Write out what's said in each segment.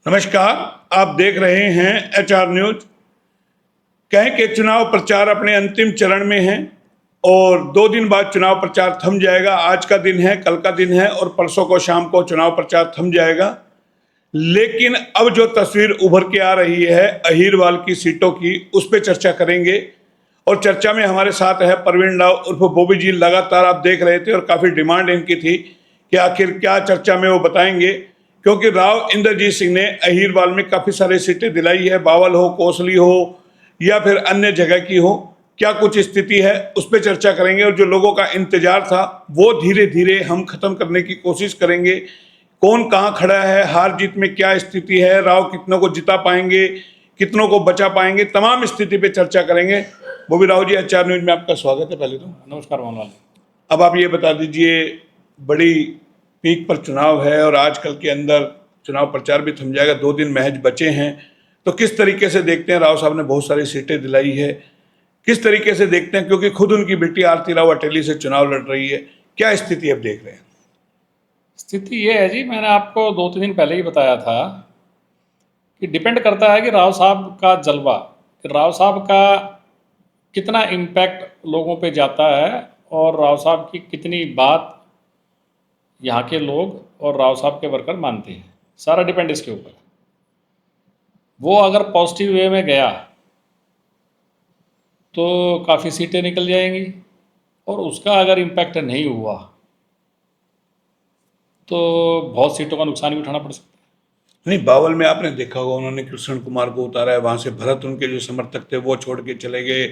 नमस्कार। आप देख रहे हैं HR न्यूज। कहें कि चुनाव प्रचार अपने अंतिम चरण में है और 2 दिन बाद चुनाव प्रचार थम जाएगा। आज का दिन है, कल का दिन है और परसों को शाम को चुनाव प्रचार थम जाएगा। लेकिन अब जो तस्वीर उभर के आ रही है अहीरवाल की सीटों की, उस पर चर्चा करेंगे। और चर्चा में हमारे साथ है प्रवीण राव उर्फ बॉबी जी। लगातार आप देख रहे थे और काफ़ी डिमांड इनकी थी कि आखिर क्या चर्चा में वो बताएंगे, क्योंकि राव इंद्रजीत सिंह ने अहीरवाल में काफ़ी सारी सीटें दिलाई है। बावल हो, कोसली हो या फिर अन्य जगह की हो, क्या कुछ स्थिति है उस पर चर्चा करेंगे। और जो लोगों का इंतजार था वो धीरे धीरे हम खत्म करने की कोशिश करेंगे। कौन कहाँ खड़ा है, हार जीत में क्या स्थिति है, राव कितनों को जिता पाएंगे, कितनों को बचा पाएंगे, तमाम स्थिति पे चर्चा करेंगे। बॉबी राव जी, HR न्यूज में आपका स्वागत है। पहले तो नमस्कार मोहनलाल। अब आप ये बता दीजिए, बड़ी पीक पर चुनाव है और आजकल के अंदर चुनाव प्रचार भी थम जाएगा, 2 दिन महज बचे हैं, तो किस तरीके से देखते हैं? राव साहब ने बहुत सारी सीटें दिलाई है, किस तरीके से देखते हैं? क्योंकि खुद उनकी बेटी आरती राव अटेली से चुनाव लड़ रही है, क्या स्थिति अब देख रहे हैं? स्थिति ये है जी, मैंने आपको 2-3 दिन पहले ही बताया था कि डिपेंड करता है कि राव साहब का जलवा, कि राव साहब का कितना इम्पैक्ट लोगों पे जाता है और राव साहब की कितनी बात यहाँ के लोग और राव साहब के वर्कर मानते हैं। सारा डिपेंड इसके ऊपर। वो अगर पॉजिटिव वे में गया तो काफ़ी सीटें निकल जाएंगी, और उसका अगर इम्पैक्ट नहीं हुआ तो बहुत सीटों का नुकसान भी उठाना पड़ सकता है। नहीं, बावल में आपने देखा होगा उन्होंने कृष्ण कुमार को उतारा है, वहां से भरत उनके जो समर्थक थे वो छोड़ के चले गए।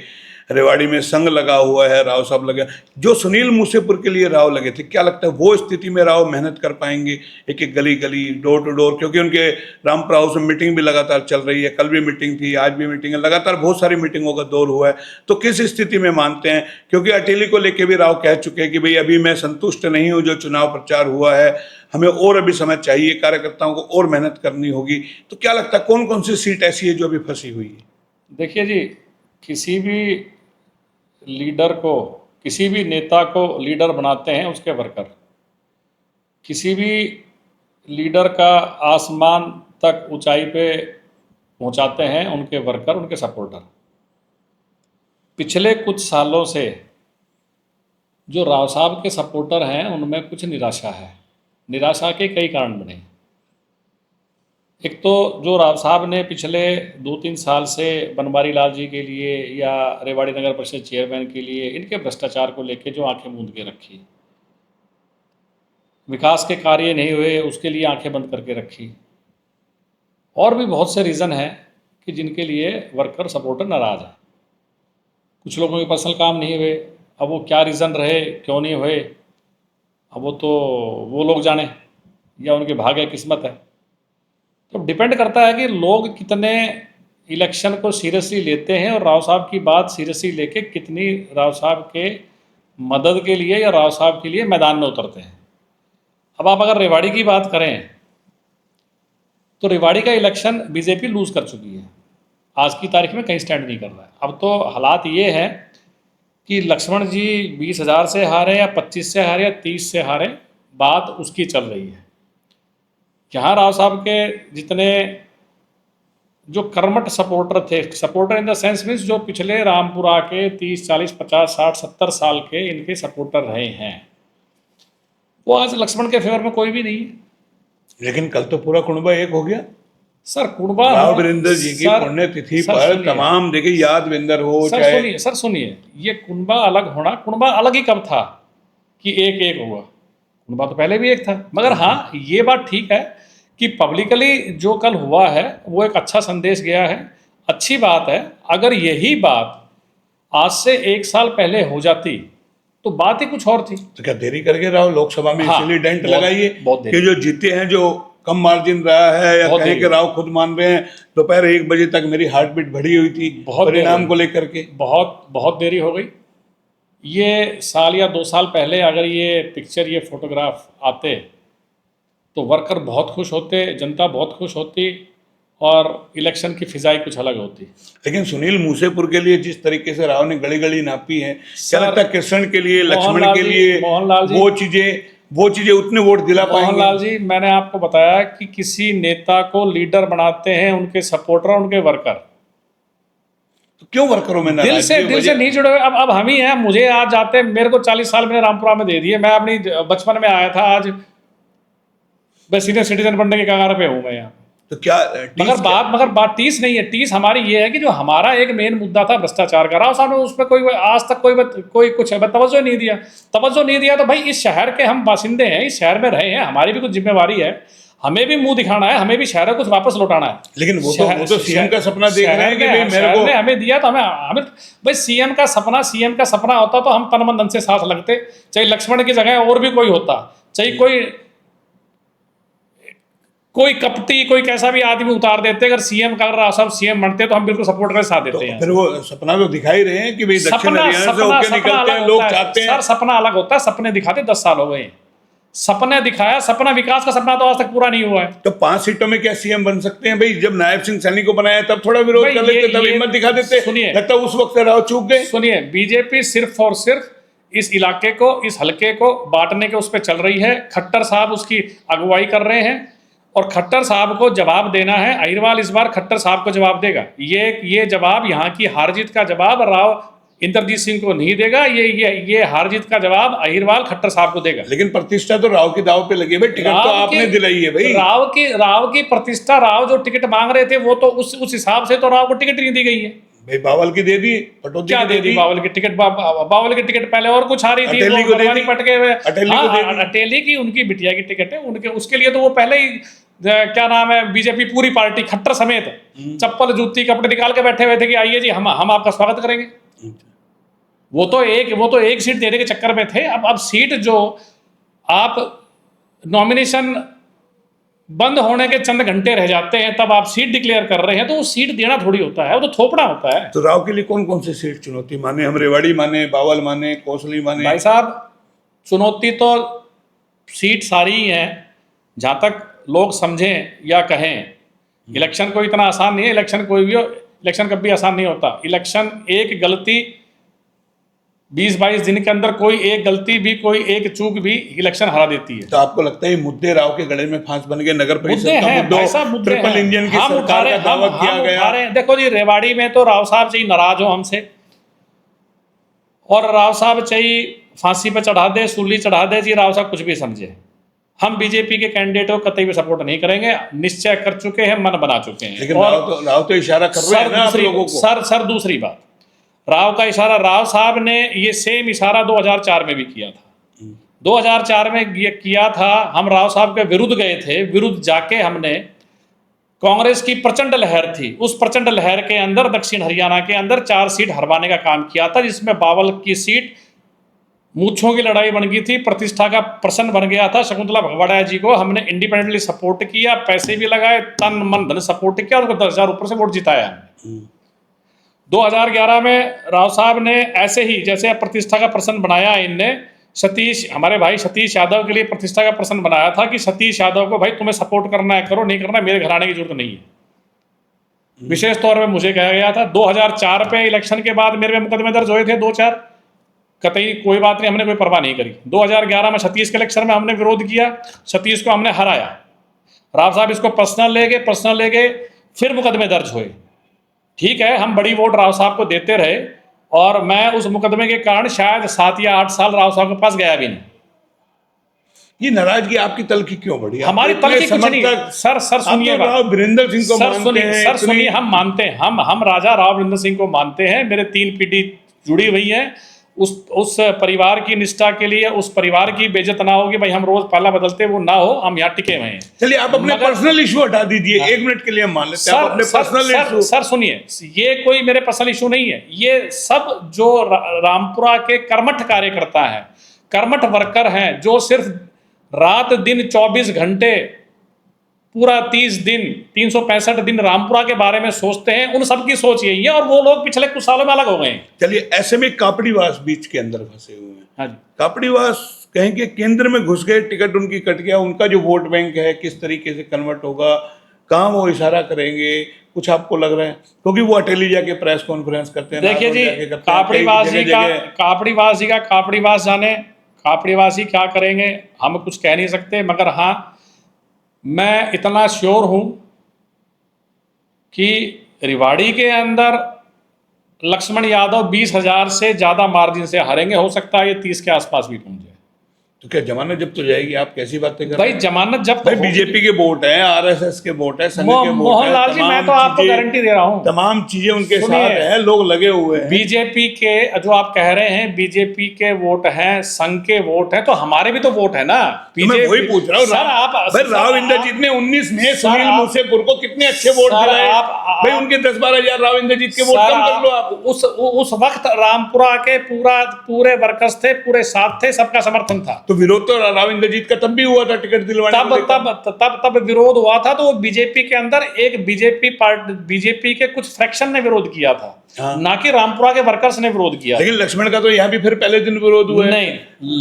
रेवाड़ी में संघ लगा हुआ है, राव साहब लगे। जो सुनील मूसेपुर के लिए राव लगे थे, क्या लगता है वो स्थिति में राव मेहनत कर पाएंगे? एक एक गली गली, डोर टू डोर, क्योंकि उनके रामपुर हाउस में मीटिंग भी लगातार चल रही है। कल भी मीटिंग थी, आज भी मीटिंग है, लगातार बहुत सारी मीटिंगों का दौर हुआ है। तो किस स्थिति में मानते हैं? क्योंकि अटेली को लेकर भी राव कह चुके हैं कि भाई अभी मैं संतुष्ट नहीं हूँ जो चुनाव प्रचार हुआ है, हमें और अभी समय चाहिए, कार्यकर्ताओं को और मेहनत करनी होगी। तो क्या लगता है कौन कौन सी सीट ऐसी है जो अभी फंसी हुई है? देखिए जी, किसी भी लीडर को, किसी भी नेता को लीडर बनाते हैं उसके वर्कर। किसी भी लीडर का आसमान तक ऊंचाई पे पहुंचाते हैं उनके वर्कर, उनके सपोर्टर। पिछले कुछ सालों से जो राव साहब के सपोर्टर हैं उनमें कुछ निराशा है। निराशा के कई कारण बने। एक तो जो राव साहब ने पिछले 2-3 साल से बनवारी लाल जी के लिए या रेवाड़ी नगर परिषद चेयरमैन के लिए इनके भ्रष्टाचार को लेकर जो आंखें मूंद के रखी, विकास के कार्य नहीं हुए उसके लिए आंखें बंद करके रखी, और भी बहुत से रीज़न हैं कि जिनके लिए वर्कर सपोर्टर नाराज़ हैं। कुछ लोगों के पर्सनल काम नहीं हुए, अब वो क्या रीज़न रहे, क्यों नहीं हुए, अब वो तो वो लोग जाने, या उनके भाग्य किस्मत है। तो डिपेंड करता है कि लोग कितने इलेक्शन को सीरियसली लेते हैं और राव साहब की बात सीरियसली लेके कितनी राव साहब के मदद के लिए या राव साहब के लिए मैदान में उतरते हैं। अब आप अगर रेवाड़ी की बात करें तो रेवाड़ी का इलेक्शन बीजेपी लूज़ कर चुकी है। आज की तारीख में कहीं स्टैंड नहीं कर रहा है। अब तो हालात ये है कि लक्ष्मण जी 20,000 से हारे या 25 से हारे या 30 से हारे, बात उसकी चल रही है। यहाँ राव साहब के जितने जो कर्मठ सपोर्टर थे, supporter in the sense means जो पिछले रामपुरा के 30, 40, 50, 60, 70 साल के इनके सपोर्टर रहे हैं, वो आज लक्ष्मण के फेवर में कोई भी नहीं है। लेकिन कल तो पूरा कुनबा एक हो गया सर। कुनबा राव वीरेंद्र जी की पुण्यतिथि पर तमाम देखिए, यादविंदर हो चाहे। सर सुनिए, ये कुनबा अलग होना, कुनबा अलग ही कब था कि एक एक हुआ? कुनबा तो पहले भी एक था। मगर हाँ, ये बात ठीक है कि पब्लिकली जो कल हुआ है वो एक अच्छा संदेश गया है, अच्छी बात है। अगर यही बात आज से 1 साल पहले हो जाती तो बात ही कुछ और थी। तो क्या देरी करके राव लोकसभा में इसीलिए डेंट लगाइए कि जो जीते हैं, जो कम मार्जिन रहा है, या कहीं के राव खुद मान रहे हैं दोपहर 1 बजे तक मेरी हार्ट बीट बढ़ी हुई थी परिणाम को लेकर के। बहुत देरी हो गई। ये साल या 2 साल पहले अगर ये पिक्चर, ये फोटोग्राफ आते तो वर्कर बहुत खुश होते, जनता बहुत खुश होती और इलेक्शन की फिजाई कुछ अलग होती। लेकिन सुनील मूसेपुर के लिए जिस तरीके से राव ने गली गली नापी है, क्या लगता है कृष्ण के लिए, लक्ष्मण के लिए वो चीजें वो चीजें उतने वोट दिला पाएंगे? मोहनलाल जी, मैंने आपको बताया कि किसी नेता को लीडर बनाते हैं उनके सपोर्टर, उनके वर्कर। तो क्यों वर्करों में दिल नाराजगी से नहीं जुड़े हुए। अब हम ही हैं, मुझे आज जाते, मेरे को 40 साल मैंने रामपुरा में दे दिए, मैं अपनी बचपन में आया था, आज मैं सीनियर सिटीजन बनने के कगार पे हूँ मैं यहाँ। तो क्या मगर बात टीस नहीं है। टीस हमारी ये है कि जो हमारा एक मेन मुद्दा था भ्रष्टाचार का, राव साहब ने उस पर कोई आज तक कोई कुछ तवज्जो नहीं दिया। तो भाई इस शहर के हम बासिंदे हैं, इस शहर में रहे हैं, हमारी भी कुछ जिम्मेवारी है, हमें भी मुंह दिखाना है, हमें भी शहर को वापस लौटाना है। लेकिन वो तो सीएम का सपना देख रहे हैं कि भाई मेरे को हमें दिया, तो हमें भाई सीएम का सपना होता तो हम तन मन धन से साथ लगते, चाहे लक्ष्मण की जगह और भी कोई होता, चाहे कोई कपटी, कोई कैसा भी आदमी उतार देते, अगर सीएम का राव साहब सीएम बनते तो हम बिल्कुल सपोर्ट कर साथ देते हैं। फिर वो सपना तो दिखा ही रहे हैं कि भाई दक्षिण हरियाणा से होकर निकलते हैं, लोग चाहते हैं। सर सपना अलग होता है, सपने दिखाते 10 साल हो गए, सपने दिखाया, सपना विकास का सपना तो आज तक पूरा नहीं हुआ है। तो 5 सीटों में क्या सीएम बन सकते हैं भाई? जब नायब सिंह सैनी को बनाया तब थोड़ा विरोध कर लेते, तब हिम्मत दिखा देते, सुनिए, लगता उस वक्त राव चूक गए। सुनिए, बीजेपी सिर्फ और सिर्फ इस इलाके को, इस हलके को बांटने के उस पर चल रही है। खट्टर साहब उसकी अगुवाई कर रहे हैं और खट्टर साहब को जवाब देना है। अहिरवाल इस बार खट्टर साहब को जवाब देगा। ये जवाब, यहाँ की हार जीत का जवाब राव इंद्रजीत सिंह को नहीं देगा, ये हार जीत का जवाब अहिरवाल खट्टर साहब को देगा। लेकिन प्रतिष्ठा तो राव की दाव पे लगी है भाई, टिकट तो आपने दिलाई है भाई। राव की प्रतिष्ठा, राव जो टिकट मांग रहे थे वो तो उस हिसाब से तो राव को टिकट नहीं दी गई है भाई। बावल की दे दी, पटौदी क्या दे दी? बावल की टिकट, बावल की टिकट पहले और कुछ आ रही थी, अटेली को दे दी, पटके हुए। अटेली की उनकी बिटिया की टिकट है, उनके उसके लिए तो वो पहले ही क्या नाम है, बीजेपी पूरी पार्टी खट्टर समेत चप्पल जूती कपड़े निकाल के बैठे हुए थे कि आइए जी हम आपका स्वागत करेंगे। वो तो एक सीट देने के चक्कर में थे। अब सीट जो आप नॉमिनेशन बंद होने के चंद घंटे रह जाते हैं तब आप सीट डिक्लेयर कर रहे हैं, तो वो सीट देना थोड़ी होता है, वो तो थोपना होता है। तो राव के लिए कौन कौन सी सीट चुनौती माने? हम रेवाड़ी माने, बावल माने, कोसली माने? भाई साहब, चुनौती तो सीट सारी ही है, जहां तक लोग समझें या कहें। इलेक्शन कोई इतना आसान नहीं है, इलेक्शन कोई भी हो, इलेक्शन कभी आसान नहीं होता। इलेक्शन एक गलती 20-22 दिन के अंदर, कोई एक गलती भी, कोई एक चूक भी इलेक्शन हरा देती है। तो आपको लगता है मुद्दे राव के गले में फांस बन गए? नगर परिषद मुद्दे हैं, ट्रिपल इंजन की सरकार का दावा किया गया। देखो जी, रेवाड़ी में तो राव साहब चाहिए नाराज हो हमसे, और राव साहब चाहिए फांसी पे चढ़ा दे, सूली चढ़ा दे जी, राव साहब कुछ भी समझे। हम बीजेपी के कैंडिडेट को कतई भी सपोर्ट नहीं करेंगे, निश्चय कर चुके हैं, मन बना चुके हैं। लेकिन राव तो इशारा कर रहे हैं ना आप लोगों को। सर दूसरी बात, राव का इशारा, राव साहब ने ये सेम इशारा 2004 में भी किया था। 2004 में किया था, हम राव साहब के विरुद्ध गए थे, विरुद्ध जाके हमने, कांग्रेस की प्रचंड लहर थी, उस प्रचंड लहर के अंदर दक्षिण हरियाणा के अंदर 4 सीट हरवाने का काम किया था, जिसमें बावल की सीट मूछों की लड़ाई बन गई थी, प्रतिष्ठा का प्रश्न बन गया था। शकुंतला भगवाड़ा जी को हमने इंडिपेंडेंटली सपोर्ट किया, पैसे भी लगाए, तन मन धन सपोर्ट किया, उनको 10,000 ऊपर से वोट जिताया। 2011 में राव साहब ने ऐसे ही, जैसे प्रतिष्ठा का प्रश्न बनाया इनने, हमारे भाई सतीश यादव के लिए प्रतिष्ठा का प्रश्न बनाया था कि सतीश यादव को भाई तुम्हें सपोर्ट करना है करो, नहीं करना मेरे घर आने की जरूरत नहीं है। विशेष तौर पे मुझे कहा गया था। 2004 पे इलेक्शन के बाद मेरे मुकदमे दर्ज हुए थे 2-4, कतई कोई बात नहीं, हमने कोई परवाह नहीं करी। 2011 में सतीश के इलेक्शन में हमने विरोध किया, सतीश को हमने हराया। राव साहब इसको पर्सनल ले गए, फिर मुकदमे दर्ज हुए। ठीक है, हम बड़ी वोट राव साहब को देते रहे, और मैं उस मुकदमे के कारण शायद 7 या 8 साल राव साहब के पास गया भी नहीं। ये नाराजगी आपकी तलखी क्यों बढ़ी? हमारी तलखी कुछ नहीं। सर सुनिए, वीरेंद्र सिंह को मानते हैं। सर सुनिए, हम मानते हैं, हम राजा राव वीरेंद्र सिंह को मानते हैं। मेरे 3 पीढ़ी जुड़ी हुई है उस परिवार की निष्ठा के लिए, उस परिवार की बेइज्जत ना होगी भाई, हम रोज पाला बदलते वो ना हो, हम यहाँ टिके हुए हैं। चलिए आप अपने पर्सनल इशू हटा दीजिए, 1 मिनट के लिए हम मान लेते हैं आप अपने पर्सनल इशू। सर सुनिए, ये कोई मेरे पर्सनल इशू नहीं है, ये सब जो रामपुरा के कर्मठ कार्यकर्ता हैं, कर्मठ वर्कर हैं, जो सिर्फ रात दिन 24 घंटे पूरा 30 दिन 365 दिन रामपुरा के बारे में सोचते हैं, उन सबकी सोच यही है, और वो लोग पिछले कुछ सालों में अलग हो गए हैं। चलिए, ऐसे में कापड़ीवास बीच के अंदर फंसे हुए हैं। हाँ जी, कापड़ीवास कहेंगे केंद्र में घुस गए, टिकट उनकी कट गया, उनका जो वोट बैंक है किस तरीके से कन्वर्ट होगा, कहाँ वो इशारा करेंगे, कुछ आपको लग रहा है? क्योंकि वो अटेली जाके प्रेस कॉन्फ्रेंस करते हैं। देखिए जी, कापड़ीवास जी का कापड़ीवास जाने, कापड़ीवासी क्या करेंगे हम कुछ कह नहीं सकते, मगर हाँ मैं इतना श्योर हूँ कि रेवाड़ी के अंदर लक्ष्मण यादव 20,000 से ज़्यादा मार्जिन से हारेंगे। हो सकता है ये 30 के आसपास भी पहुंच जाए। तो क्या जमानत जब्त हो जाएगी? आप कैसी बातें कर रहे भाई हैं? जमानत जब्त भाई बीजेपी के वोट है, आरएसएस के वोट है, संघ के वोट है, मोहनलाल जी मैं तो आपको गारंटी दे रहा हूँ, तमाम चीजें उनके सुनिए, साथ हैं, लोग लगे हुए हैं। बीजेपी के जो आप कह रहे हैं बीजेपी के वोट हैं, संघ के वोट हैं, तो हमारे भी तो वोट है ना। तो मैं वही पूछ रहा हूँ सर आप भाई राव इंद्रजीत ने 19 में सुनील मूसेपुर को कितने अच्छे वोट दिलाए। भाई उनके 10-12 हजार राव इंद्रजीत के वोट कम कर लो आप। उस वक्त रामपुरा के पूरे वर्कर्स थे, पूरे साथ थे, सबका समर्थन था। तो विरोध तो राव इंद्रजीत का तब भी हुआ था टिकट दिलवाने को लेकर। तब विरोध हुआ था, तो वो बीजेपी के अंदर एक बीजेपी के कुछ फ्रैक्शन ने विरोध किया था, ना कि रामपुरा के वर्कर्स ने विरोध किया। लेकिन लक्ष्मण का तो यहाँ भी फिर पहले दिन विरोध हुआ है। नहीं,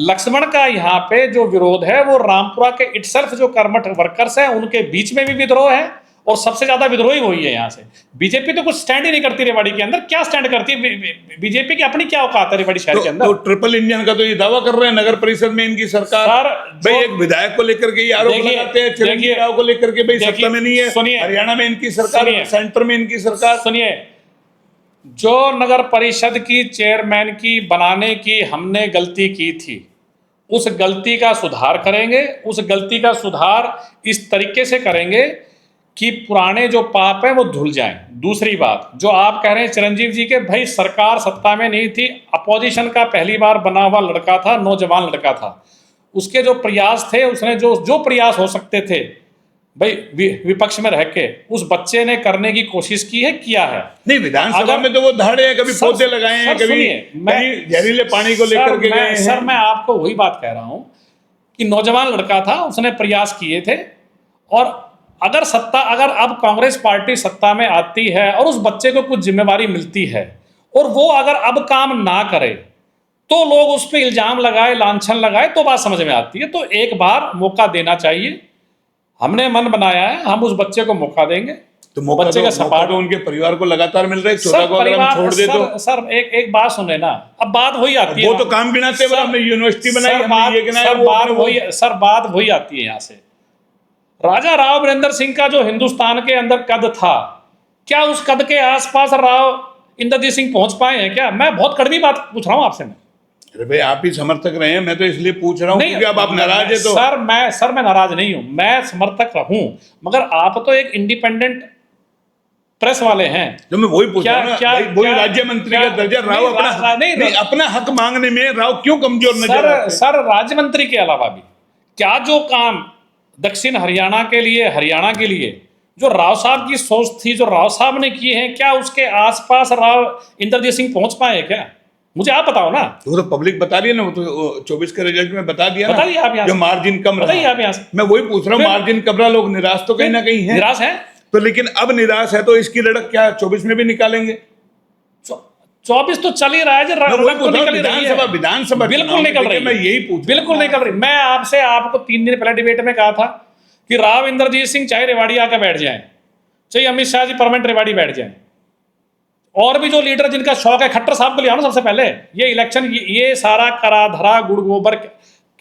लक्ष्मण का यहाँ पे जो विरोध है वो रामपुरा के इटसेल्फ जो कर्मठ वर्कर्स है उनके बीच में भी विद्रोह है, और सबसे ज्यादा विद्रोही वही है। यहाँ से बीजेपी तो कुछ स्टैंड ही नहीं करती रेवाड़ी के अंदर। क्या स्टैंड करती है बीजेपी की? अपनी क्या औकात है रेवाड़ी शहर के अंदर? तो ट्रिपल इंजन का तो ये दावा कर रहे हैं नगर परिषद में इनकी सरकार। भाई एक विधायक को लेकर के ये आरोप लगाते हैं, चिरंजीवी राव को लेकर के भाई सत्ता में नहीं है, हरियाणा में इनकी सरकार, सेंटर में इनकी सरकार। सुनिए, जो नगर परिषद की चेयरमैन की बनाने की हमने गलती की थी, उस गलती का सुधार करेंगे। उस गलती का सुधार इस तरीके से करेंगे कि पुराने जो पाप हैं वो धुल जाएं। दूसरी बात जो आप कह रहे हैं चिरंजीव जी के, भाई सरकार सत्ता में नहीं थी, अपोजिशन का पहली बार बना हुआ लड़का था, नौजवान लड़का था, उसके जो प्रयास थे, उसने जो प्रयास हो सकते थे भाई विपक्ष में रह के उस बच्चे ने करने की कोशिश की है, किया है। नहीं विधानसभा में तो वो धाड़े हैं, कभी पौधे लगाए हैं, कभी जहरीले पानी को लेकर के गए हैं। सर मैं आपको वही बात कह रहा हूं कि नौजवान लड़का था, उसने प्रयास किए थे, और अगर अब कांग्रेस पार्टी सत्ता में आती है और उस बच्चे को कुछ जिम्मेवारी मिलती है और वो अगर अब काम ना करे तो लोग उस पर इल्जाम लगाए, लांछन लगाए, तो बात समझ में आती है। तो एक बार मौका देना चाहिए। हमने मन बनाया है, हम उस बच्चे को मौका देंगे। तो बच्चे का सपोर्ट उनके परिवार को लगातार मिल रहा है। सर छोड़ दे तो सर एक बात सुने ना, अब बात वही आती है, वो तो काम गिनाते हैं, हमने यूनिवर्सिटी बनाई, हमने ये गिनाया, बात वही आती है। यहाँ से राजा राव वीरेंद्र सिंह का जो हिंदुस्तान के अंदर कद था, क्या उस कद के आसपास राव इंद्रजीत सिंह पहुंच पाए हैं क्या? मैं बहुत कड़वी बात पूछ रहा हूं आपसे। अरे भाई आप ही समर्थक रहे हैं, मैं तो इसलिए पूछ रहा हूं क्योंकि अब आप नाराज है। तो सर मैं नाराज नहीं हूं, मैं समर्थक हूं, मगर आप तो एक इंडिपेंडेंट प्रेस वाले हैं। जो मैं वही पूछ रहा हूं, वही राज्य मंत्री का दर्जा राव अपना हक मांगने में राव क्यों कमजोर नजर आते हैं? सर राज्य मंत्री के अलावा भी क्या जो काम दक्षिण हरियाणा के लिए जो राव साहब की सोच थी, जो राव साहब ने किए हैं, क्या उसके आसपास राव इंद्रजीत सिंह पहुंच पाए क्या? मुझे आप बताओ ना। वो तो पब्लिक बता रही है ना, वो तो 24 के रिजल्ट में बता दिया ना, आप यहाँ जो मार्जिन कम बताइए आप यहाँ से। मैं वही पूछ रहा हूँ, मार्जिन कम रहा, लोग निराश तो कहीं ना कहीं है, निराश है। तो लेकिन अब निराश है तो इसकी लड़क क्या 24 में भी निकालेंगे? 24 तो चल ही रहा है, विधानसभा बिल्कुल निकल रही है। मैं यही पूछ, बिल्कुल निकल रही। मैं आपको 3 दिन पहले डिबेट में कहा था कि राव इंद्रजीत सिंह चाहे रेवाड़ी आकर बैठ जाएं, चाहे अमित शाह जी परमानेंट रेवाड़ी बैठ जाएं, और भी जो लीडर जिनका शौक है, खट्टर साहब को ले आओ ना सबसे पहले। ये इलेक्शन ये सारा करा धरा गुड़ गोबर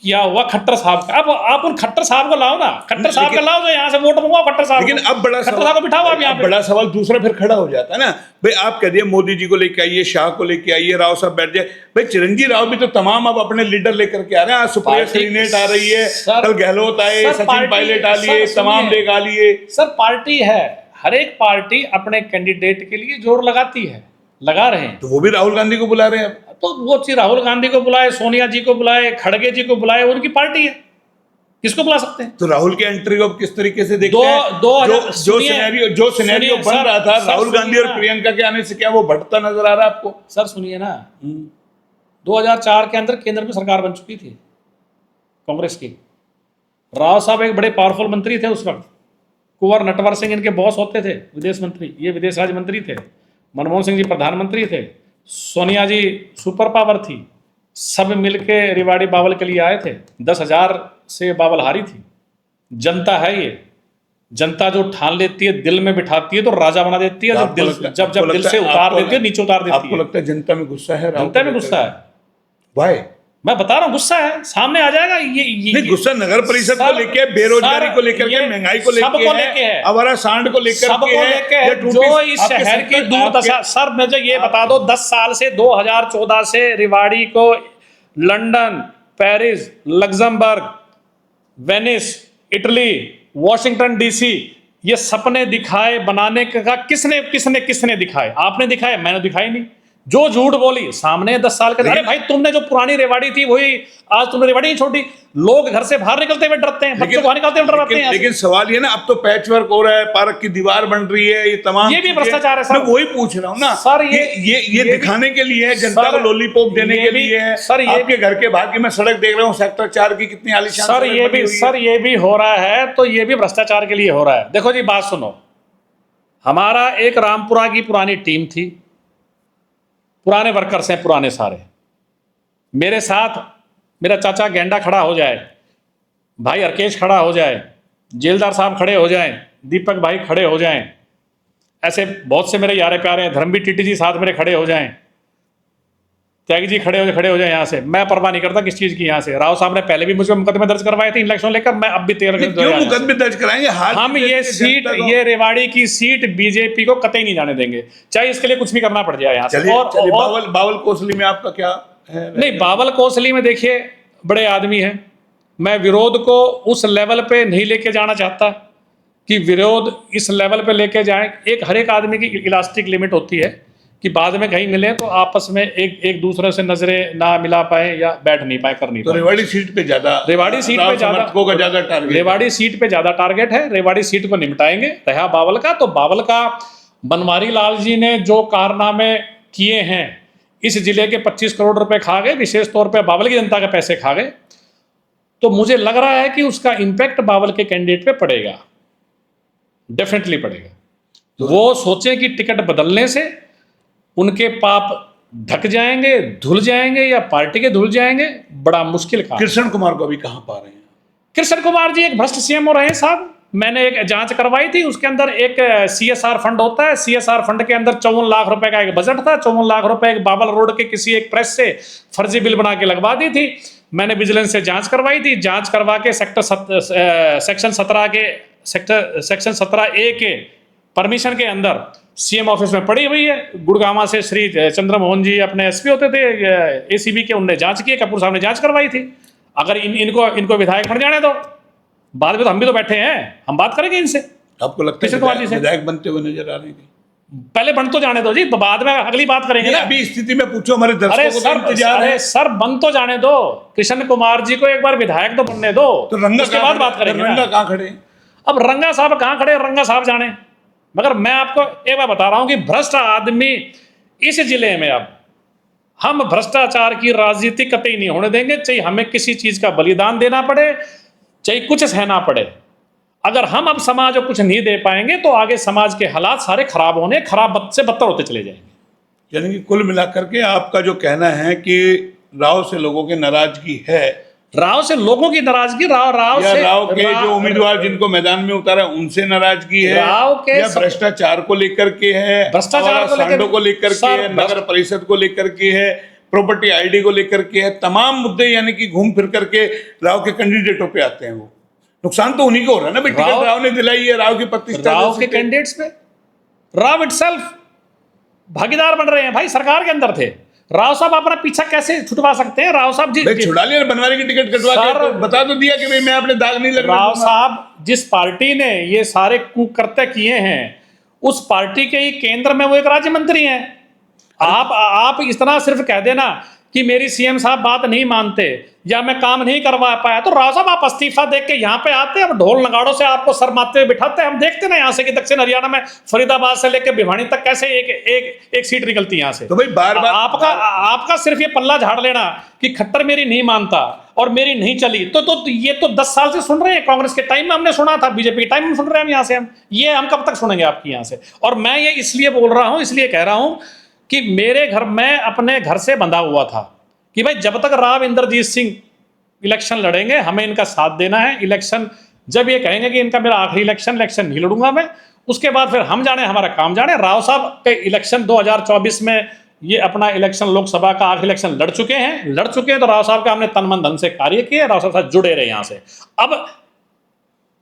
किया हुआ खट्टर साहब का, अब आप उन खट्टर साहब को लाओ ना, खट्टर साहब को लाओ जो यहाँ से वोट मंगवाओ खट्टर साहब। लेकिन अब बड़ा खट्टर साहब को बिठाओ आप यहाँ पे। बड़ा सवाल दूसरा फिर खड़ा हो जाता है ना, भाई आप कह दिए मोदी जी को लेके आइए, शाह को लेके आइए, राव साहब बैठ जाए। भाई चिरंजीवी राव भी तो तमाम अब अपने लीडर लेकर के आ रहे हैं। आज सुप्रिया श्रीनेट आ रही है, कल गहलोत आए, सचिन पायलट आ लिए, तमाम लोग आ लिए। सर पार्टी है, हर एक पार्टी अपने कैंडिडेट के लिए जोर लगाती है, लगा रहे हैं। तो वो भी राहुल गांधी को बुला रहे हैं। तो वो राहुल गांधी को बुलाए, सोनिया जी को बुलाए, खड़गे जी को बुलाए, उनकी पार्टी है, किसको बुला सकते हैं? तो राहुल के एंट्री को किस तरीके से देखते हैं? जो सिनेरियो बन रहा था राहुल गांधी और प्रियंका के आने से, क्या वो बढ़ता नजर आ रहा है आपको? सर सुनिए ना, 2004 के अंदर केंद्र में सरकार बन चुकी थी कांग्रेस की। राव साहब एक बड़े पावरफुल मंत्री थे उस वक्त। कुंवर नटवर सिंह इनके बॉस होते थे, विदेश मंत्री, ये विदेश राज्य मंत्री थे। मनमोहन सिंह जी प्रधानमंत्री थे। सोनिया जी सुपर पावर थी। सब मिलके रेवाड़ी बावल के लिए आए थे। 10,000 से बावल हारी थी। जनता है ये, जनता जो ठान लेती है, दिल में बिठाती है तो राजा बना देती है, जब दिल से उतार देती है, नीचे उतार देती है। आपको लगता है जनता में गुस्सा है? जनता में गुस्सा है। वाई? मैं बता रहा हूँ, गुस्सा है, सामने आ जाएगा। नहीं, गुस्सा नगर परिषद को लेके, बेरोजगारी को लेकर के, महंगाई को सबको लेके है, आवारा सांड को लेकर सबको लेके है, जो इस शहर की दुर्दशा। सर मुझे ये बता दो, 10 साल से 2014 से रेवाड़ी को London, Paris, Luxembourg, Venice, Italy, Washington DC, ये सपने दिखाए बनाने का किसने किसने किसने दिखाए? आपने दिखाए, मैंने दिखाई नहीं। जो झूठ बोली सामने 10 साल के, अरे भाई तुमने जो पुरानी रेवाड़ी थी वही आज तुमने रेवाड़ी नहीं छोड़ी। लोग घर से बाहर निकलते हुए डरते हैं, बच्चों को बाहर निकलते हुए डरते हैं। लेकिन सवाल ये ना, अब तो पैच वर्क हो रहा है, पार्क की दीवार बन रही है, ये तमाम, ये भी भ्रष्टाचार है सर। मैं वही पूछ रहा हूँ ना सर, ये दिखाने के लिए है, जनता को लॉलीपॉप देने के लिए है। सर, आपके घर के बाहर की मैं सड़क देख रहा हूँ, सेक्टर 4 की कितनी आलीशान सर, ये भी हो रहा है, तो ये भी भ्रष्टाचार के लिए हो रहा है। देखो जी, बात सुनो, हमारा एक रामपुरा की पुरानी टीम थी, पुराने वर्कर्स हैं, पुराने सारे। मेरे साथ मेरा चाचा गेंडा खड़ा हो जाए, भाई अर्केश खड़ा हो जाए, जेलदार साहब खड़े हो जाएं, दीपक भाई खड़े हो जाएं, ऐसे बहुत से मेरे यारे प्यारे हैं, धर्मवीर टीटी जी साथ मेरे खड़े हो जाएं, त्यागी जी खड़े हो जाए, यहाँ से मैं परवाह नहीं करता किस चीज़ की। यहाँ से राव साहब ने पहले भी मुझे मुकदमे दर्ज करवाए थे इलेक्शन लेकर, मैं अब भी 13 क्यों मुकदमे दर्ज कराएंगे? हम ये सीट, ये रेवाड़ी की सीट बीजेपी को कतई नहीं जाने देंगे, चाहे इसके लिए कुछ भी करना पड़ जाए यहाँ से। और बावल कोसली में आपका क्या है? नहीं, बावल कोसली में देखिए बड़े आदमी हैं, मैं विरोध को उस लेवल पे नहीं लेके जाना चाहता कि विरोध इस लेवल पे लेके जाएं। हर एक आदमी की इलास्टिक लिमिट होती है कि बाद में कहीं मिले तो आपस में एक दूसरे से नजरें ना मिला पाए या बैठ नहीं पाए, कर नहीं पाए। तो रेवाड़ी सीट पे ज्यादा रेवाड़ी सीट पे ज्यादा टारगेट है। रेवाड़ी सीट को निपटाएंगे। रहा बावल का, तो बावल का बनवारी लाल जी ने जो कारनामे किए हैं, इस जिले के 25 करोड़ रुपए खा गए, विशेष तौर पे बावल की जनता के पैसे खा गए, तो मुझे लग रहा है कि उसका इंपैक्ट बावल के कैंडिडेट पे पड़ेगा, डेफिनेटली पड़ेगा। तो वो सोचें कि टिकट बदलने से उनके पाप ढक जाएंगे, धुल जाएंगे, या पार्टी के धुल जाएंगे, बड़ा मुश्किल काम। कृष्ण कुमार को अभी कहां पा रहे हैं? कृष्ण कुमार जी एक भ्रष्ट सीएम हो रहे हैं साहब। मैंने एक जांच करवाई थी, उसके अंदर एक CSR फंड होता है, CSR फंड के अंदर 54 लाख रुपए का एक बजट था। 54 लाख रुपए एक बाबल रोड के किसी एक प्रेस से फर्जी बिल बना के लगवा दी थी। मैंने विजिलेंस से जांच करवाई थी, जांच करवा के सेक्शन 17A के परमिशन के अंदर CM ऑफिस में पड़ी हुई है। गुड़गामा से श्री चंद्रमोहन जी अपने SP होते थे ACB के, उनने जांच की, कपूर साहब ने जांच करवाई थी। अगर इनको विधायक बन जाने दो, बाद में तो हम भी तो बैठे हैं, हम बात करेंगे इनसे। आपको लगता है विधायक बनते हुए नजर आ रहे हैं? पहले बन तो जाने दो जी, बाद में अगली बात करेंगे ना। अभी स्थिति में पूछो, हमारे दर्शकों को इंतजार है। सर बन तो जाने दो, कृष्ण कुमार जी को एक बार विधायक तो बनने दो, तो रंगा उसके बाद बात करेंगे। रंगा कहाँ खड़े? अब रंगा साहब कहाँ खड़े, रंगा साहब जाने। मगर मैं आपको एक बार बता रहा हूं कि भ्रष्ट आदमी इस जिले में, अब हम भ्रष्टाचार की राजनीति कतई नहीं होने देंगे, चाहे हमें किसी चीज का बलिदान देना पड़े, चाहे कुछ सहना पड़े। अगर हम अब समाज को कुछ नहीं दे पाएंगे तो आगे समाज के हालात सारे खराब होने, खराब से बदतर होते चले जाएंगे। यानी कि कुल मिलाकर के आपका जो कहना है कि राव से लोगों की नाराजगी है, राव से लोगों की नाराजगी, राव के जो उम्मीदवार जिनको मैदान में उतारा उनसे नाराजगी है, राव के या भ्रष्टाचार को लेकर के है, भ्रष्टाचार को लेकर के है, नगर परिषद को लेकर के है, प्रॉपर्टी ID को लेकर के है, तमाम मुद्दे यानी कि घूम फिर करके राव के कैंडिडेटों पे आते हैं। वो नुकसान तो उन्हीं को हो रहा है ना, टिकट राव ने दिलाई है, राव की प्रतिष्ठा, राव के कैंडिडेट्स पे राव इटसेल्फ भागीदार बन रहे हैं। भाई सरकार के अंदर थे राव साहब, अपना पीछा कैसे छुटवा सकते हैं? राव साहब जी छुड़ा लिया, बनवारी की टिकट कटवा के तो बता तो दिया कि भाई मैं अपने दाग नहीं लग। राव साहब जिस पार्टी ने ये सारे कुकृत्य किए हैं, उस पार्टी के ही केंद्र में वो एक राज्य मंत्री हैं। आप इतना सिर्फ कह देना कि मेरी CM साहब बात नहीं मानते या मैं काम नहीं करवा पाया, तो राव साहब आप इस्तीफा देख के यहाँ पे आते, अब ढोल नगाड़ों से आपको सर मारते हुए बिठाते हैं। हम देखते ना यहाँ से कि दक्षिण हरियाणा में फरीदाबाद से लेकर भिवानी तक कैसे एक सीट निकलती है यहाँ से। तो भाई बार आपका सिर्फ ये पल्ला झाड़ लेना कि खट्टर मेरी नहीं मानता और मेरी नहीं चली, तो ये तो 10 साल से सुन रहे हैं। कांग्रेस के टाइम में हमने सुना था, बीजेपी के टाइम में सुन रहे हैं यहाँ से। हम कब तक सुनेंगे आपकी यहाँ से? और मैं ये इसलिए बोल रहा हूँ, इसलिए कह रहा हूँ कि मेरे घर में अपने घर से बंधा हुआ था कि भाई जब तक राव इंद्रजीत सिंह इलेक्शन लड़ेंगे हमें इनका साथ देना है। इलेक्शन जब ये कहेंगे कि इनका मेरा आखिरी इलेक्शन नहीं लड़ूंगा मैं, उसके बाद फिर हम जाने, हमारा काम जाने। राव साहब के इलेक्शन 2024 में ये अपना इलेक्शन लोकसभा का आखिरी इलेक्शन लड़ चुके हैं तो राव साहब का हमने तन मन धन से कार्य किए, राव साहब साथ जुड़े रहे यहाँ से। अब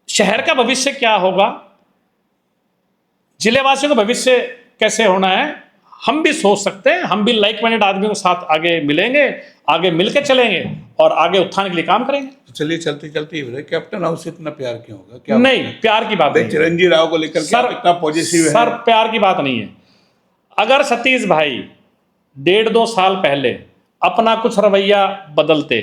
शहर का भविष्य क्या होगा, जिलेवासियों का भविष्य कैसे होना है, हम भी सोच सकते हैं। हम भी लाइक माइंडेड आदमियों के साथ आगे मिलेंगे, आगे मिलकर चलेंगे और आगे उत्थान के लिए काम करेंगे। तो चलिए चलते चलते ये कैप्टन हाउस से इतना प्यार क्यों होगा? क्या नहीं, प्यार की बात नहीं, चिरंजीवी राव को लेकर सर इतना पॉजिटिव है? सर प्यार की बात नहीं है। अगर सतीश भाई 1.5-2 साल पहले अपना कुछ रवैया बदलते,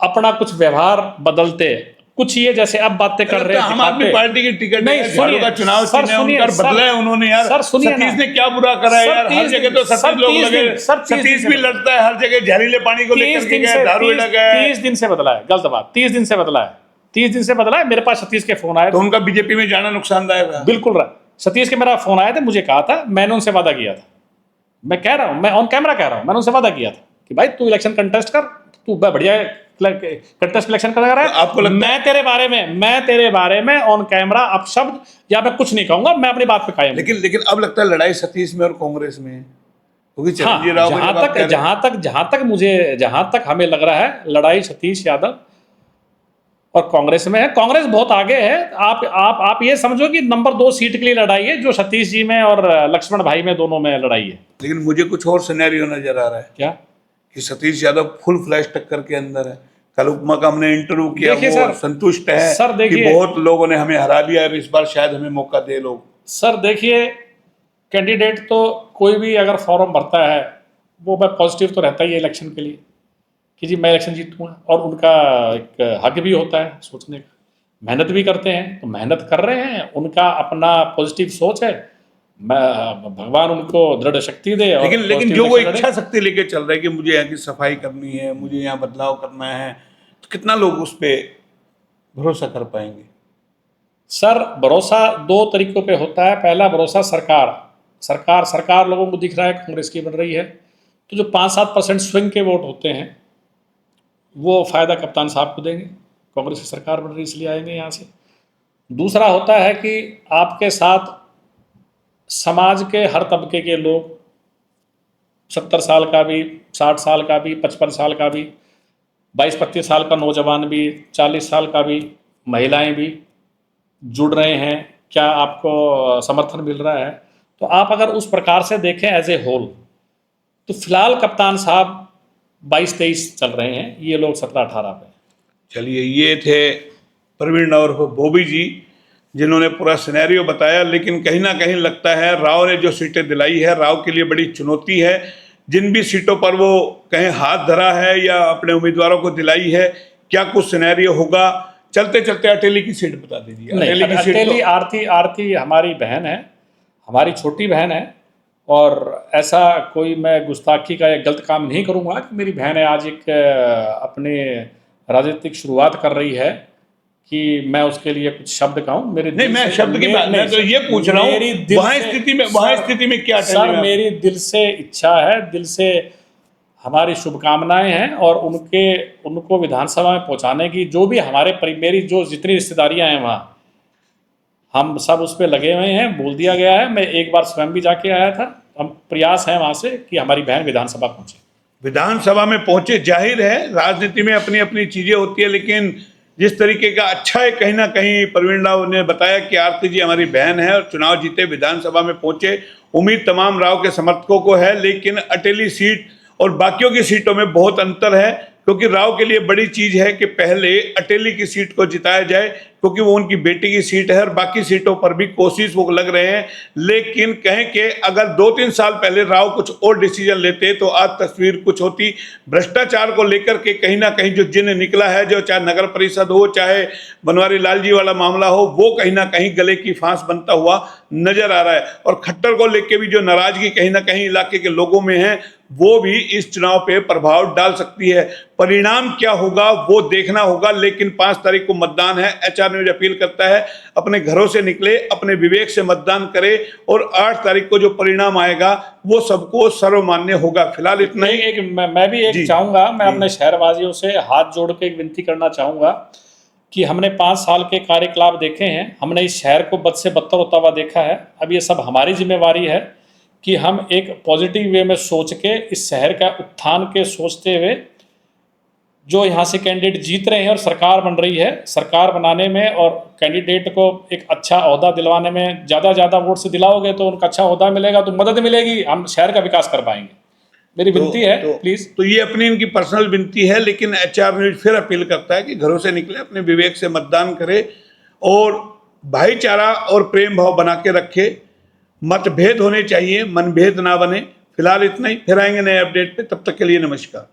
अपना कुछ व्यवहार बदलते, कुछ ये जैसे अब बातें कर रहे हैं, आम आदमी पार्टी की टिकट नहीं, झाड़ू का चुनाव बदला है उन्होंने यार। सर सुनिए, सतीश ने क्या बुरा करा है यार? हर जगह तो सतीश लोग लगे, सतीश भी लड़ता है हर जगह, जहरीले पानी को लेकर के गया, दारू लगा है। 30 दिन से बदला है, गलत बात, 30 दिन से बदला है, 30 दिन से बदला है। मेरे पास सतीश के फोन आए तो उनका बीजेपी में जाना नुकसानदायक है? बिल्कुल रहा। सतीश के मेरा फोन आया था, मुझे कहा था, मैंने उनसे वादा किया था, मैं कह रहा हूं, मैं ऑन कैमरा कह रहा हूं, मैंने उनसे वादा किया था कि भाई तू इलेक्शन कंटेस्ट कर, तू बढ़िया कंटेस्ट इलेक्शन कर रहा है। तो आपको लगता मैं तेरे बारे में ऑन कैमरा अब शब्द या मैं कुछ नहीं कहूंगा, मैं अपनी बात पे कायम। लेकिन अब लगता है लड़ाई सतीश में और कांग्रेस में है, क्योंकि चिरंजीवी राव जहां तक हमें लग रहा है लड़ाई सतीश यादव और कांग्रेस में है। कांग्रेस बहुत आगे है। आप ये समझो कि नंबर 2 सीट के लिए लड़ाई है, जो सतीश जी में और लक्ष्मण भाई में, दोनों में लड़ाई है। लेकिन मुझे कुछ और सिनेरियो नजर आ रहा है। क्या? कि सतीश यादव फुल फ्लैश टक्कर के अंदर है। कल उपमा का हमने इंटरव्यू किया, वो सर, संतुष्ट है सर कि बहुत लोगों ने हमें हरा दिया है, इस बार शायद हमें मौका दे लोग। सर देखिए, कैंडिडेट तो कोई भी अगर फॉर्म भरता है वो मैं पॉजिटिव तो रहता ही है इलेक्शन के लिए कि जी मैं इलेक्शन जीतूंगा, और उनका एक हक भी होता है सोचने का, मेहनत भी करते हैं, तो मेहनत कर रहे हैं, उनका अपना पॉजिटिव सोच है, भगवान उनको दृढ़ शक्ति दे। लेकिन जो वो इच्छा शक्ति लेके चल रहे हैं कि मुझे यहाँ की सफाई करनी है, मुझे यहाँ बदलाव करना है, तो कितना लोग उस पर भरोसा कर पाएंगे? सर भरोसा 2 तरीकों पे होता है। पहला भरोसा सरकार लोगों को दिख रहा है कांग्रेस की बन रही है, तो जो 5-7% स्विंग के वोट होते हैं वो फायदा कप्तान साहब को देंगे, कांग्रेस की सरकार बन रही इसलिए आएंगे यहाँ से। दूसरा होता है कि आपके साथ समाज के हर तबके के लोग, 70 साल का भी, 60 साल का भी, 55 साल का भी, 22-25 साल का नौजवान भी, 40 साल का भी, महिलाएं भी जुड़ रहे हैं। क्या आपको समर्थन मिल रहा है? तो आप अगर उस प्रकार से देखें एज ए होल, तो फिलहाल कप्तान साहब 22-23 चल रहे हैं, ये लोग 17-18 पे। चलिए, ये थे प्रवीण और बॉबी जी जिन्होंने पूरा सिनेरियो बताया। लेकिन कहीं ना कहीं लगता है राव ने जो सीटें दिलाई है, राव के लिए बड़ी चुनौती है। जिन भी सीटों पर वो कहीं हाथ धरा है या अपने उम्मीदवारों को दिलाई है, क्या कुछ सिनेरियो होगा? चलते चलते अटेली की सीट बता दीजिए। अटेली आरती हमारी बहन है, हमारी छोटी बहन है, और ऐसा कोई मैं गुस्ताखी का या गलत काम नहीं करूँगा कि मेरी बहन है आज एक अपने राजनीतिक शुरुआत कर रही है कि मैं उसके लिए कुछ शब्द कहूँ। मेरे नहीं, मैं शब्द की बात नहीं, तो ये पूछ रहा हूँ वहाँ स्थिति में क्या सर, मेरी दिल से इच्छा है, दिल से हमारी शुभकामनाएं हैं, और उनको विधानसभा में पहुंचाने की जो भी मेरी जो जितनी रिश्तेदारियां हैं वहाँ हम सब उस पर लगे हुए हैं। बोल दिया गया है, मैं एक बार स्वयं भी जाके आया था। हम प्रयास है वहाँ से कि हमारी बहन विधानसभा पहुँचे। विधानसभा में पहुंचे। जाहिर है राजनीति में अपनी अपनी चीजें होती है, लेकिन जिस तरीके का अच्छा है, कहीं ना कहीं प्रवीण राव ने बताया कि आरती जी हमारी बहन है और चुनाव जीते विधानसभा में पहुंचे। उम्मीद तमाम राव के समर्थकों को है, लेकिन अटेली सीट और बाकियों की सीटों में बहुत अंतर है, क्योंकि राव के लिए बड़ी चीज है कि पहले अटेली की सीट को जिताया जाए, क्योंकि वो उनकी बेटी की सीट है और बाकी सीटों पर भी कोशिश वो लग रहे हैं। लेकिन कहें कि अगर 2-3 साल पहले राव कुछ और डिसीजन लेते तो आज तस्वीर कुछ होती। भ्रष्टाचार को लेकर के कहीं ना कहीं जो जिन निकला है, जो चाहे नगर परिषद हो, चाहे बनवारी लाल जी वाला मामला हो, वो कहीं ना कहीं गले की फांस बनता हुआ नजर आ रहा है। और खट्टर को लेकर भी जो नाराजगी कहीं ना कहीं इलाके के लोगों में है, वो भी इस चुनाव पे प्रभाव डाल सकती है। परिणाम क्या होगा वो देखना होगा, लेकिन 5 तारीख को मतदान है। एचआर न्यूज अपील करता है अपने घरों से निकले, अपने विवेक से मतदान करें, और 8 तारीख को जो परिणाम आएगा वो सबको सर्वमान्य होगा। फिलहाल इतना ही। मैं भी एक चाहूंगा, मैं अपने शहरवासियों से हाथ जोड़ के एक विनती करना चाहूंगा कि हमने 5 साल के कार्यकलाप देखे हैं, हमने इस शहर को बद से बदतर होता हुआ देखा है। अब ये सब हमारी जिम्मेवारी है कि हम एक पॉजिटिव वे में सोच के इस शहर का उत्थान के सोचते हुए जो यहाँ से कैंडिडेट जीत रहे हैं और सरकार बन रही है, सरकार बनाने में और कैंडिडेट को एक अच्छा ओहदा दिलवाने में ज़्यादा वोट से दिलाओगे तो उनको अच्छा ओहदा मिलेगा, तो मदद मिलेगी, हम शहर का विकास कर पाएंगे। मेरी विनती है प्लीज़। तो ये अपनी इनकी पर्सनल विनती है, लेकिन एचआर न्यूज फिर अपील करता है कि घरों से निकले, अपने विवेक से मतदान करे और भाईचारा और प्रेम भाव बना के रखे। मतभेद होने चाहिए, मनभेद ना बने। फिलहाल इतना ही, फिर आएंगे नए अपडेट पे, तब तक के लिए नमस्कार।